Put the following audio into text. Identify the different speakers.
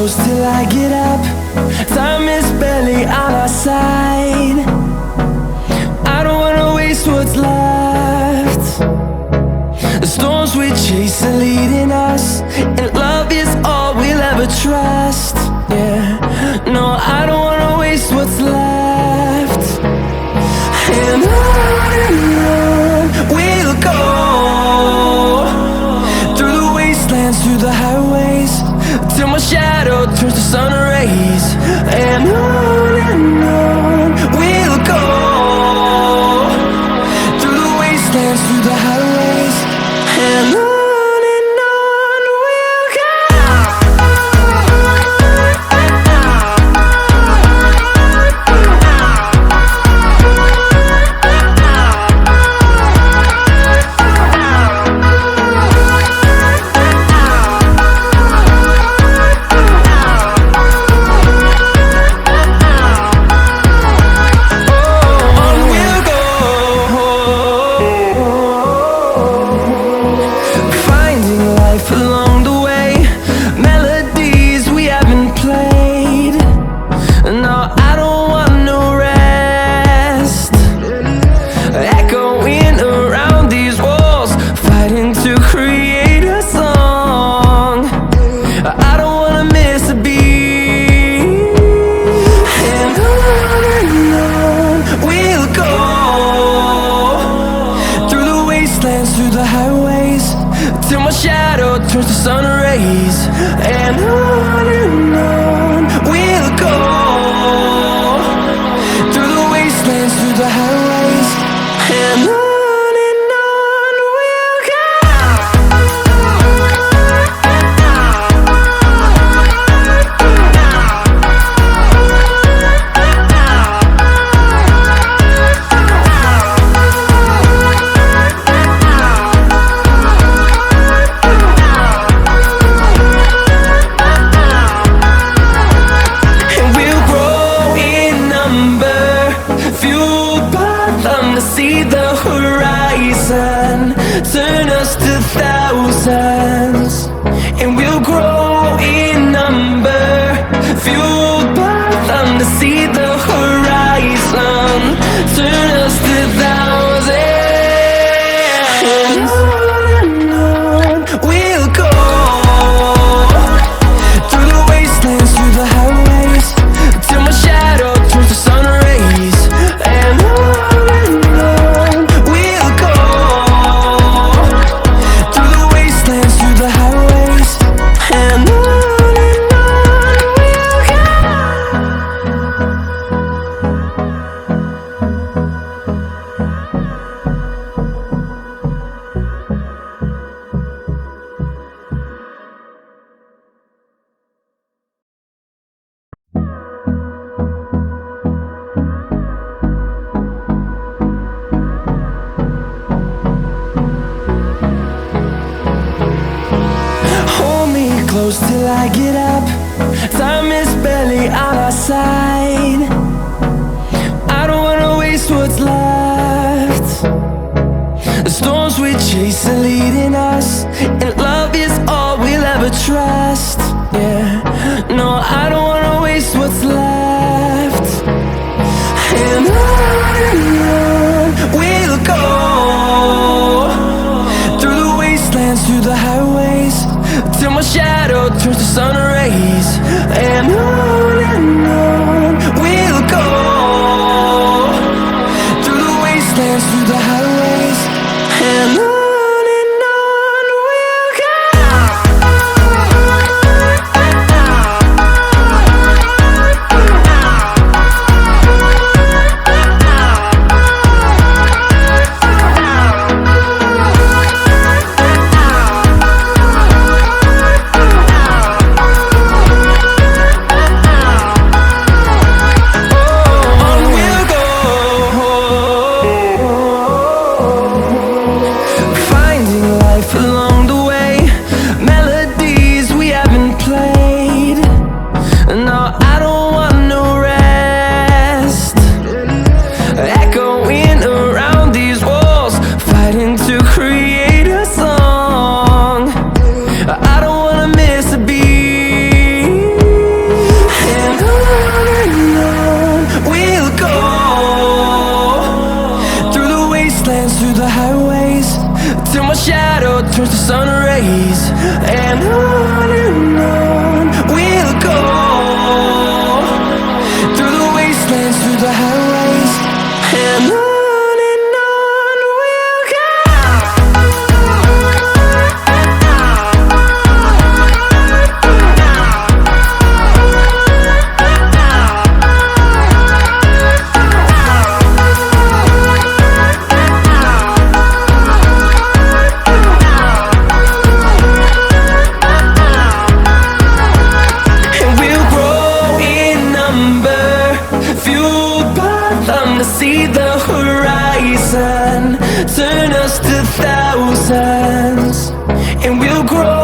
Speaker 1: close till I get up. Time is barely on our side. I don't wanna waste what's left. The storms we chase are leading us, and love is all we'll ever trust. Yeah, no, I don't wanna waste what's left. And on we'll go, through the wastelands, through the highways, till my shadow turns to sun rays. And on we'll go, through the wastelands, through the highways, and on. Through the highways, till my shadow turns to sun rays. And on we'll go, through the wastelands, through the highways, and on. See the horizon, turn us to thousands, and we'll grow in number, fueled by them. To see the horizon, turn us to thousands, and on we'll go, through the wastelands, through the highways, till my shadow turns to sun rays. And close till I get up. Time is barely on our side. I don't wanna waste what's left. The storms we chase are leading us, and love is all we'll ever trust. Yeah, no, I don't wanna waste what's left. And on we'll go, through the wastelands, through the highways, till my shadow turns to sun rays. And on we'll go, through the wastelands, through the highways, and on. turns to sun rays, and on we'll go, through the wastelands, through the highways, and on. See the horizon, turn us to thousands, and we'll grow.